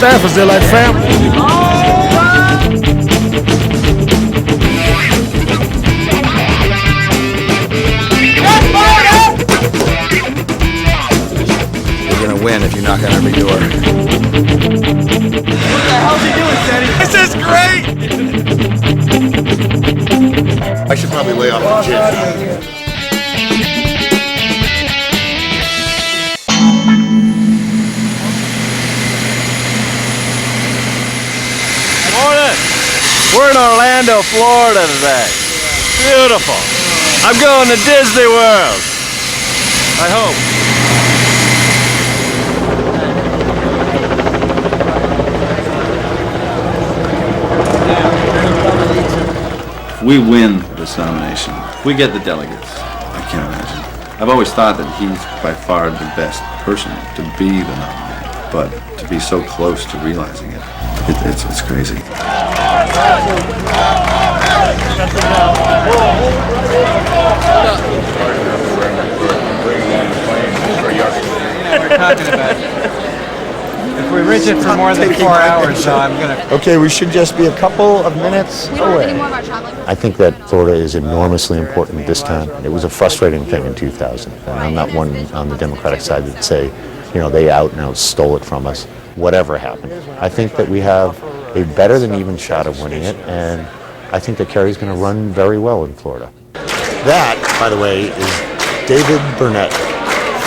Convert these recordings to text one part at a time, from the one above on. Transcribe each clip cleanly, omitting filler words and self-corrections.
staffers, they're like family. You're gonna win if you knock on every door. What the hell's he doing, Teddy? This is great! I should probably lay off the gin. Morning! We're in Orlando, Florida today. Beautiful. I'm going to Disney World. I hope. If we win this nomination, if we get the delegates, I can't imagine. I've always thought that he's by far the best person to be the nominee, but to be so close to realizing it, it's crazy. We're talking about if we reach it for more than 4 hours, so I'm gonna. Okay, we should just be a couple of minutes away. I think that Florida is enormously important this time. It was a frustrating thing in 2000, and I'm not one on the Democratic side that say, they out and out stole it from us. Whatever happened, I think that we have a better than even shot of winning it, and I think that Kerry's going to run very well in Florida. That, by the way, is David Burnett,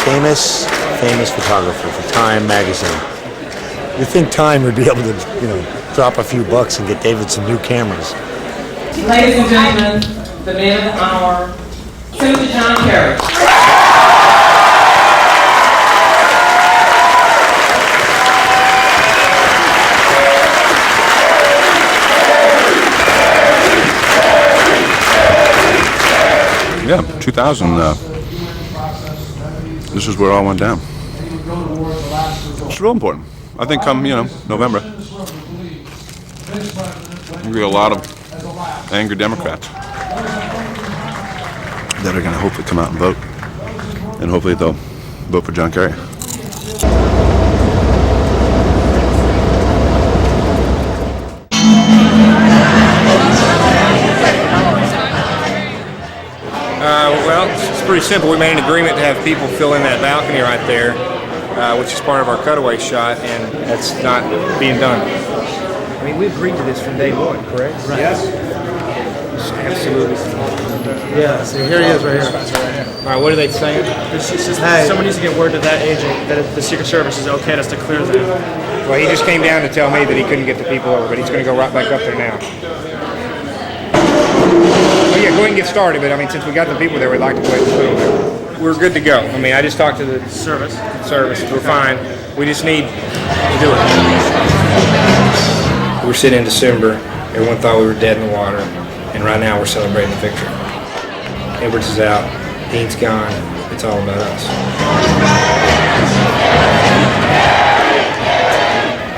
famous photographer for Time magazine. You think Time would be able to, drop a few bucks and get David some new cameras? Ladies and gentlemen, the man of the hour, Senator John Kerry. Yeah, 2000, this is where it all went down. It's real important. I think come, November, there'll be a lot of angry Democrats that are going to hopefully come out and vote, and hopefully they'll vote for John Kerry. Well, it's pretty simple. We made an agreement to have people fill in that balcony right there, which is part of our cutaway shot, and that's not being done. I mean, we agreed to this from day one, correct? Right. Yes. Absolutely. Yeah. So here he is, right here. All right. What are they saying? Someone needs to get word to that agent that the Secret Service is okay us to clear them. Well, he just came down to tell me that he couldn't get the people over, but he's going to go right back up there now. Oh yeah, go ahead and get started, but since we got the people there, we'd like to go ahead and put them there. We're good to go. I just talked to the service. We're fine. We just need to do it. We were sitting in December. Everyone thought we were dead in the water, and right now we're celebrating the victory. Edwards is out. Dean's gone. It's all about us.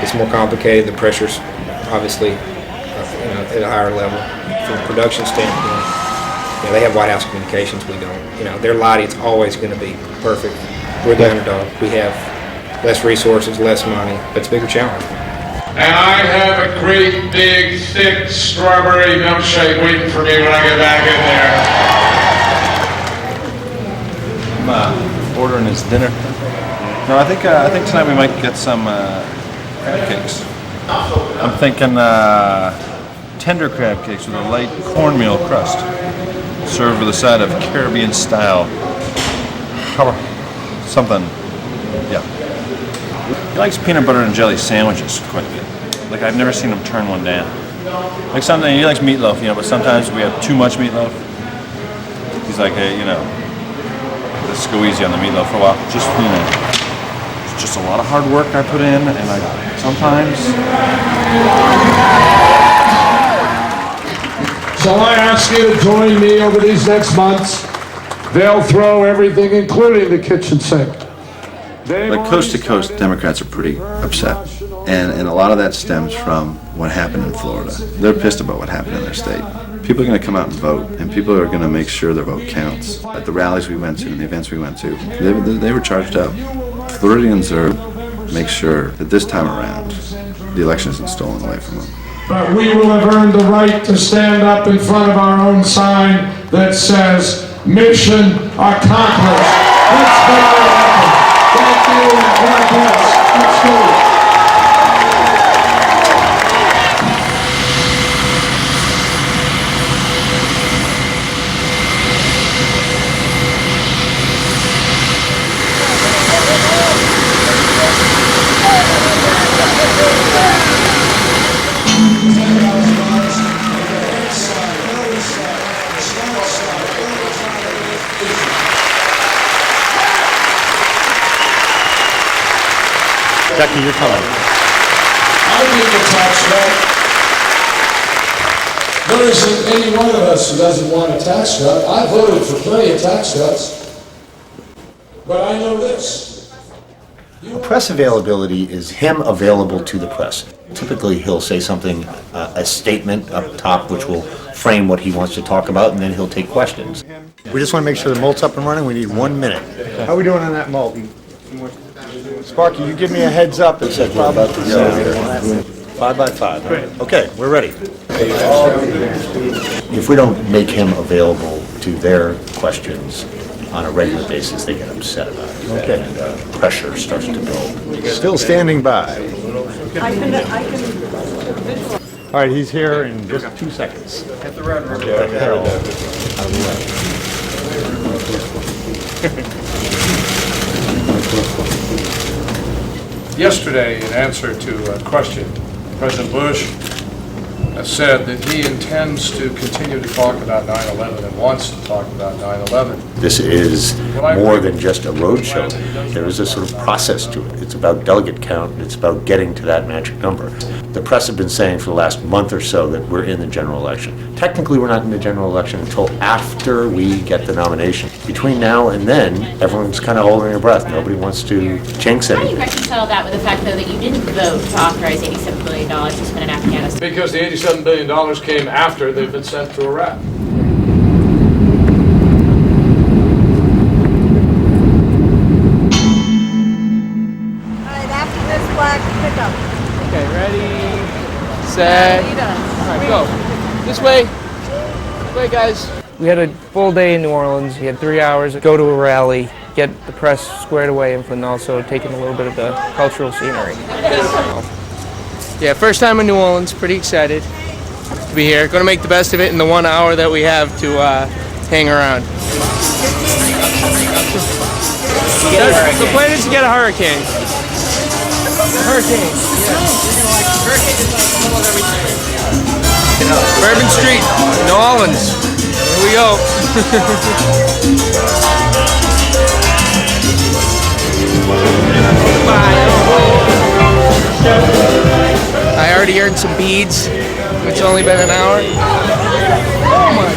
It's more complicated. The pressure's obviously at a higher level. From a production standpoint, they have White House communications, we don't. Their lighting's always going to be perfect. We're the underdog. We have less resources, less money, but it's a bigger challenge. And I have a great big thick strawberry milkshake waiting for me when I get back in there. I'm ordering his dinner. No, I think tonight we might get some crab cakes. I'm thinking tender crab cakes with a light cornmeal crust, served with a side of Caribbean style something. Yeah. He likes peanut butter and jelly sandwiches quite a bit. Like I've never seen him turn one down. Like something he likes meatloaf, but sometimes we have too much meatloaf. He's like, hey, let's go easy on the meatloaf for a while. Just it's just a lot of hard work I put in, and sometimes. So I ask you to join me over these next months. They'll throw everything, including the kitchen sink. Like coast to coast, Democrats are pretty upset. And a lot of that stems from what happened in Florida. They're pissed about what happened in their state. People are going to come out and vote, and people are going to make sure their vote counts. At the rallies we went to and the events we went to, they were charged up. Floridians are make sure that this time around the election isn't stolen away from them. But we will have earned the right to stand up in front of our own sign that says, mission accomplished. Let's go. Thank you and God bless. Let's go. Jackie, you're coming. I think the tax cut. There isn't any one of us who doesn't want a tax cut. I voted for plenty of tax cuts. But I know this. Press availability is him available to the press. Typically, he'll say something, a statement up top, which will frame what he wants to talk about, and then he'll take questions. We just want to make sure the malt's up and running. We need 1 minute. How are we doing on that malt? Sparky, you give me a heads up. It's We're about to go here. 5 by 5. Okay, we're ready. If we don't make him available to their questions on a regular basis, they get upset about it. Okay. And pressure starts to build. Still standing by. All right, he's here in just 2 seconds. Hit the road, River. Yesterday, in answer to a question, President Bush has said that he intends to continue to talk about 9/11 and wants to talk about 9/11. This is more than just a roadshow. There is a sort of process to it. It's about delegate count, and it's about getting to that magic number. The press have been saying for the last month or so that we're in the general election. Technically, we're not in the general election until after we get the nomination. Between now and then, everyone's kind of holding their breath. Nobody wants to jinx How do you anything. reconcile that with the fact, though, that you didn't vote to authorize $87 billion to spend in Afghanistan? Because the $87 billion came after they've been sent to Iraq. Okay, ready, set, all right, go. This way. This way, guys. We had a full day in New Orleans. We had 3 hours to go to a rally, get the press squared away, and also take in a little bit of the cultural scenery. Yeah, first time in New Orleans. Pretty excited to be here. Going to make the best of it in the 1 hour that we have to hang around. The plan is to get a hurricane. Hurricane. Bourbon Street, New Orleans. Here we go. I already earned some beads. It's only been an hour. Oh my.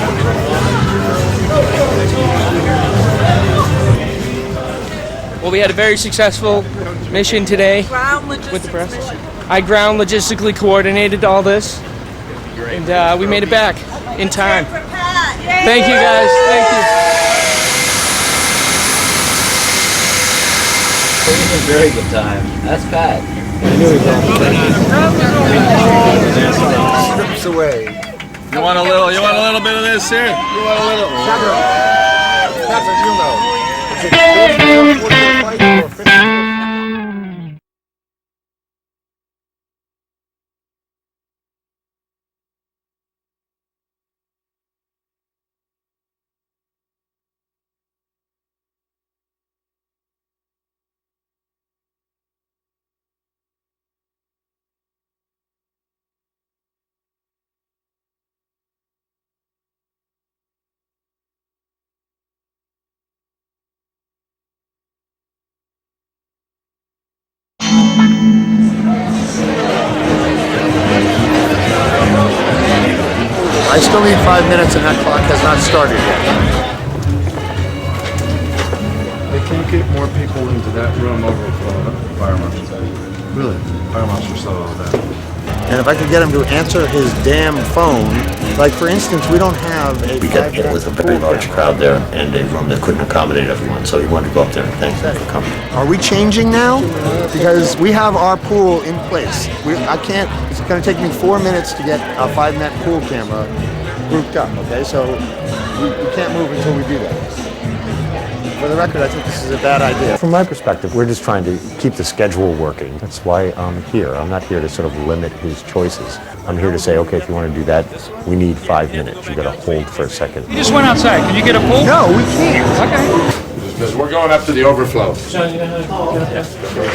Well, we had a very successful mission today with the press. I ground logistically coordinated all this, and we made it back in time. Thank you, guys. Thank you. A very good time. That's bad. Strips away. You want a little bit of this here? You want a little. Pepper, you know. Is it 45 or 50? I still need 5 minutes and that clock has not started yet. They can't get more people into that room over for fire marshal. Really? Fire marshal saw all that. And if I could get him to answer his damn phone, like for instance, we don't have a... We got hit with a very large crowd there and a room that couldn't accommodate everyone, so he wanted to go up there and thank them for coming. Are we changing now? Because we have our pool in place. It's going to take me 4 minutes to get a 5-net pool camera grouped up, okay? So we can't move until we do that. For the record, I think this is a bad idea. From my perspective, we're just trying to keep the schedule working. That's why I'm here. I'm not here to sort of limit his choices. I'm here to say, okay, if you want to do that, we need 5 minutes. You got to hold for a second. You just went outside. Can you get a pool? No, we can't. Okay. Because we're going up to the overflow. John, you know how to get up there?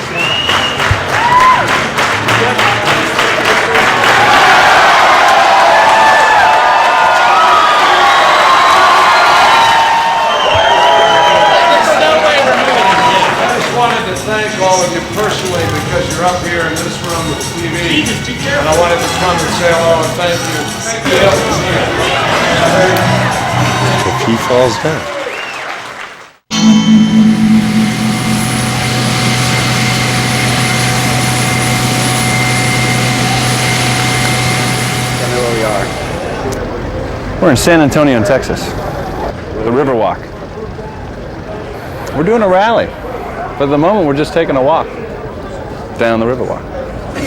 Thank all of you personally because you're up here in this room with TV, and I wanted to come and say hello and thank you. If he falls down. I know where we are. We're in San Antonio, Texas. The Riverwalk. We're doing a rally. But at the moment, we're just taking a walk down the Riverwalk. Do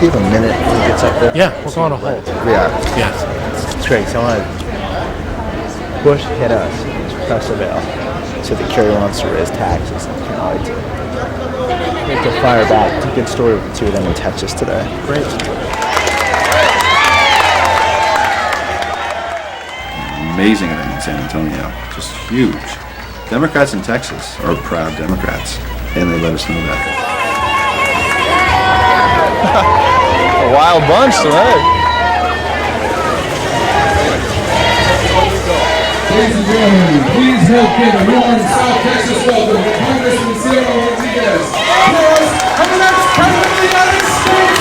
you have a minute when he gets up there? Yeah, we're going to hold. We are. Yeah. It's great. So I want Bush hit us, Russellville, so that Kerry wants to raise taxes. I can't wait to make the fire back. It's a good story with the two of them in Texas today. Great. Amazing event in San Antonio. Just huge. Democrats in Texas are proud Democrats, and they let us know that. A wild bunch tonight. Ladies and gentlemen, please help give a warm South Texas welcome to Congressman Cyril Rodriguez. And the next President of the United States,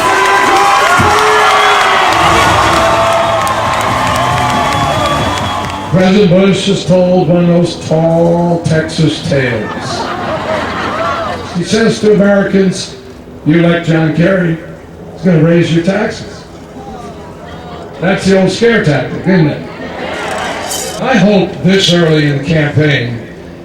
President Bush has told one of those tall Texas tales. He says to Americans, you like John Kerry, he's going to raise your taxes. That's the old scare tactic, isn't it? I hope this early in the campaign,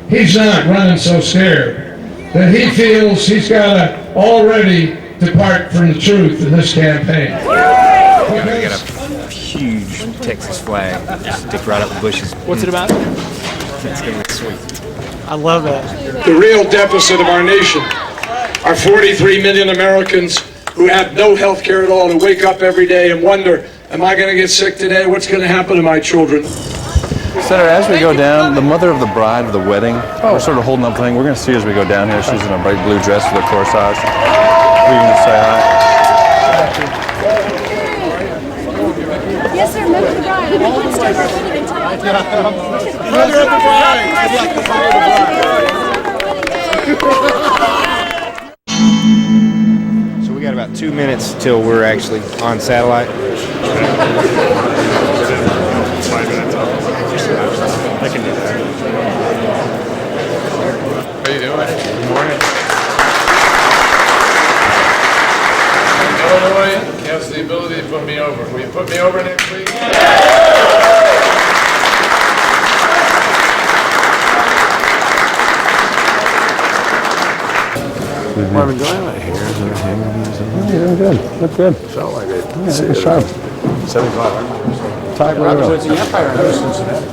he's not running so scared that he feels he's got to already depart from the truth in this campaign. We're going to get a huge Texas flag, stick right up the bushes. What's it about? It's going to be sweet. I love that. The real deficit of our nation are 43 million Americans who have no health care at all, who wake up every day and wonder, am I going to get sick today? What's going to happen to my children? Senator, as we go down, the mother of the bride of the wedding, we're sort of holding up the thing. We're going to see as we go down here. She's in a bright blue dress with a corsage. We can just say hi. Yes, sir, member of the bride. I don't want to start our wedding in time. Mother of the bride! I'd like to follow the bride. So we got about 2 minutes till we're actually on satellite. 5 minutes off. I can do that. How you doing? Good morning. Illinois has the ability to put me over. Will you put me over next week? Marvin, do I have my hairs and everything? Yeah, you're good. Look good. Felt like it. Yeah, it's sharp. 75. Tight Robin's the Empire of Cincinnati.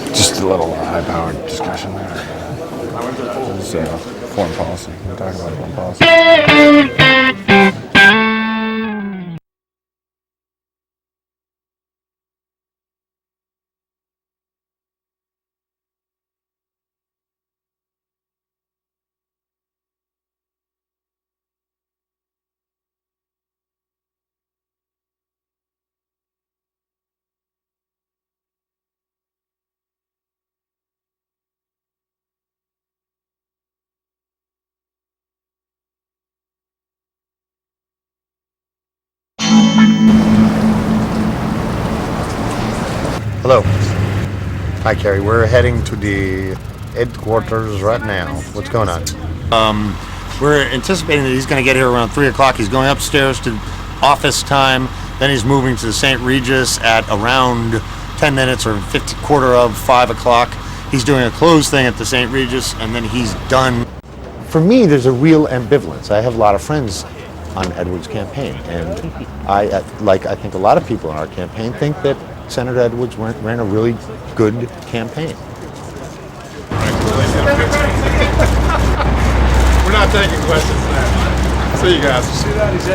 Just a little high-powered discussion there. It's foreign policy. We're talking about foreign policy. Hello. Hi, Kerry. We're heading to the headquarters right now. What's going on? We're anticipating that he's going to get here around 3 o'clock. He's going upstairs to office time. Then he's moving to the St. Regis at around 10 minutes or quarter of 5 o'clock. He's doing a closed thing at the St. Regis, and then he's done. For me, there's a real ambivalence. I have a lot of friends on Edwards' campaign, and I think a lot of people in our campaign think that Senator Edwards ran a really good campaign. We're not taking questions now. See you guys. See that? He's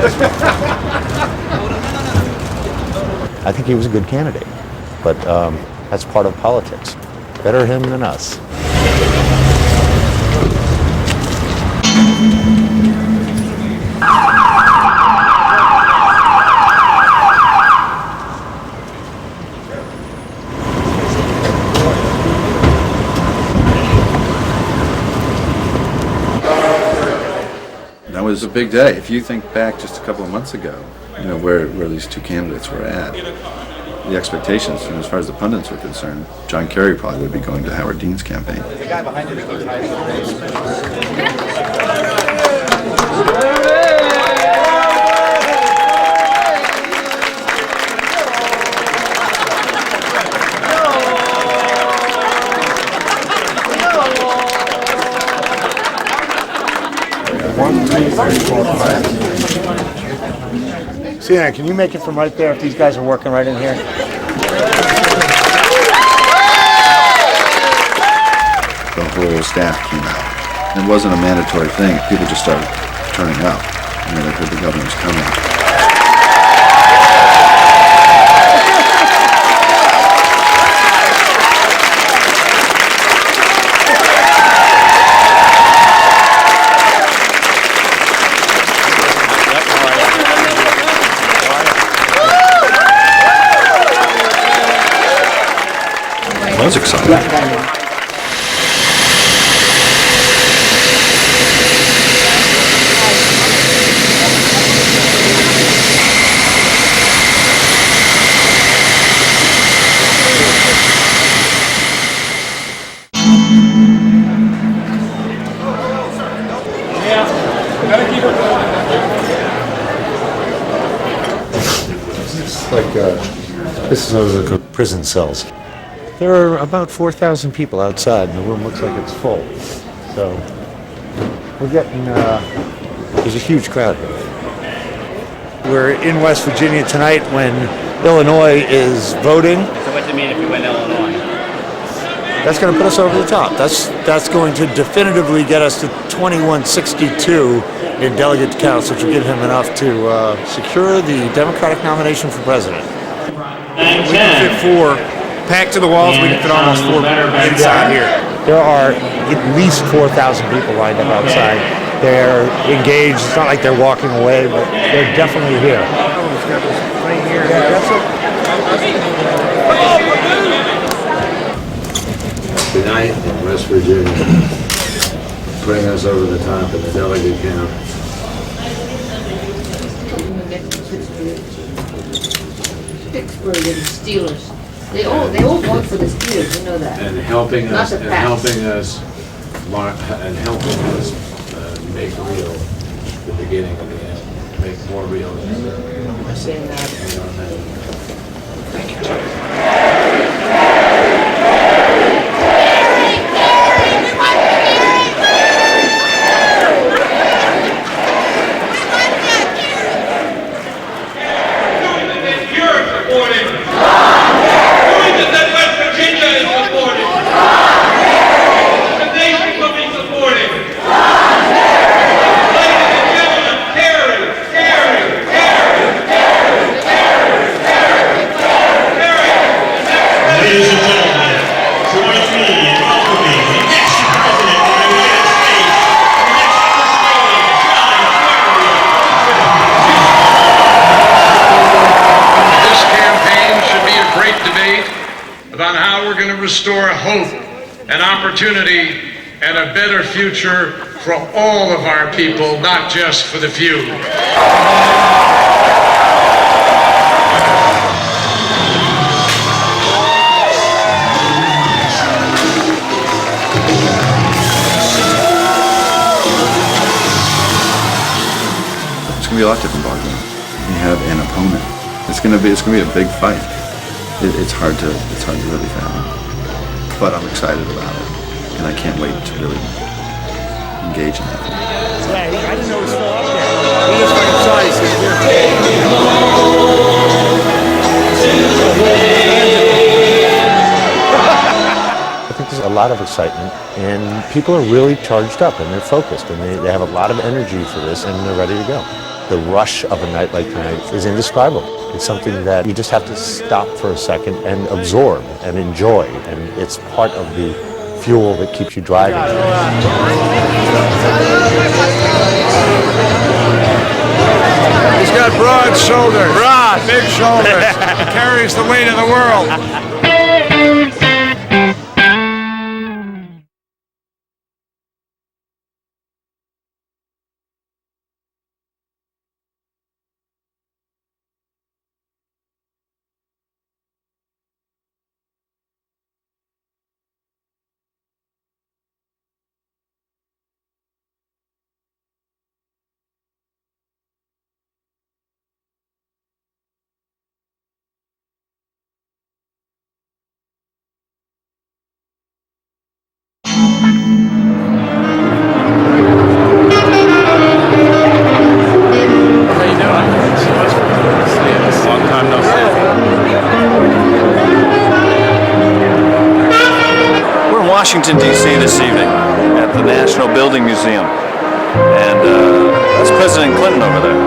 I think he was a good candidate, but that's part of politics. Better him than us. That was a big day. If you think back just a couple of months ago, where these two candidates were at, the expectations, as far as the pundits were concerned, John Kerry probably would be going to Howard Dean's campaign. The guy behind you. CNN, can you make it from right there if these guys are working right in here? The whole staff came out. It wasn't a mandatory thing. People just started turning up. They heard the governor's coming. That was exciting. This is over the prison cells. There are about 4,000 people outside, and the room looks like it's full. So we're getting, there's a huge crowd here. We're in West Virginia tonight when Illinois is voting. So what's it mean if you win Illinois? That's going to put us over the top. That's going to definitively get us to 2162 in delegate counts, which will give him enough to secure the Democratic nomination for president. We can fit 4 packed to the walls. We can fit almost 4 inside here. There are at least 4,000 people lined up outside. They're engaged. It's not like they're walking away, but they're definitely here. Tonight in West Virginia, putting us over the top in the delegate count. Pittsburgh and the Steelers. They all vote for the Steelers, you know that. And helping Not us, the Pats. make real the beginning of the end, make more real than I'm saying that. Thank you. About how we're going to restore hope and opportunity and a better future for all of our people, not just for the few. be a lot different ballgame. You have an opponent. It's gonna be a big fight. It's hard to really fathom. But I'm excited about it, and I can't wait to really engage in that. I didn't know it was still up there. He just fucking saw it. I think there's a lot of excitement, and people are really charged up, and they're focused, and they have a lot of energy for this, and they're ready to go. The rush of a night like tonight is indescribable. It's something that you just have to stop for a second and absorb and enjoy, and it's part of the fuel that keeps you driving. He's got broad shoulders. Broad. Big shoulders. Carries the weight of the world. Washington, D.C. this evening at the National Building Museum. And that's President Clinton over there.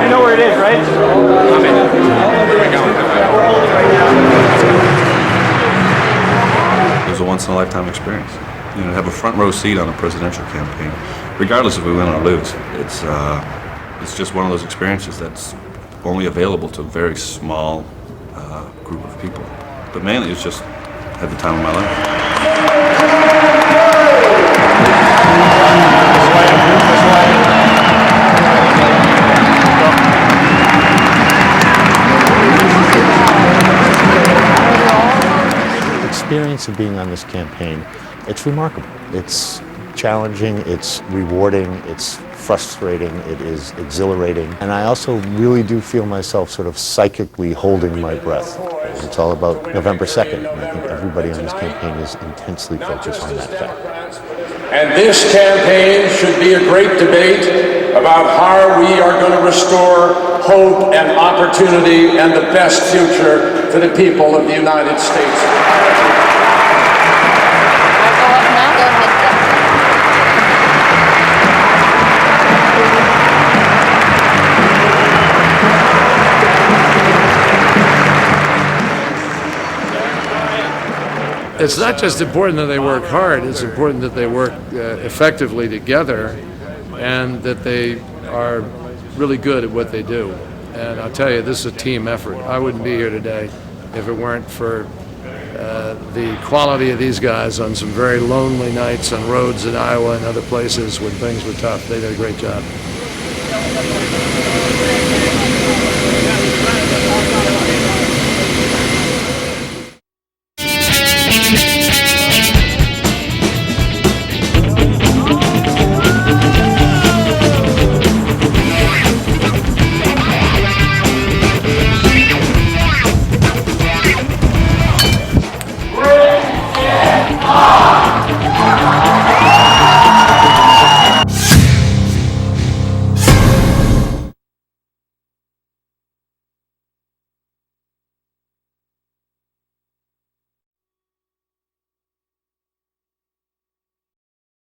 You know where it is, right? I'm in. It was a once-in-a-lifetime experience. You know, to have a front row seat on a presidential campaign, regardless if we win or lose, it's just one of those experiences that's only available to a very small group of people. But mainly, it's just had the time of my life. The experience of being on this campaign, it's remarkable. It's challenging, it's rewarding, it's frustrating, it is exhilarating, and I also really do feel myself sort of psychically holding my breath. It's all about November 2nd, and I think everybody on this campaign is intensely focused on that fact. And this campaign should be a great debate about how we are going to restore hope and opportunity and the best future to the people of the United States. It's not just important that they work hard, it's important that they work effectively together and that they are really good at what they do. And I'll tell you, this is a team effort. I wouldn't be here today if it weren't for the quality of these guys on some very lonely nights on roads in Iowa and other places when things were tough. They did a great job.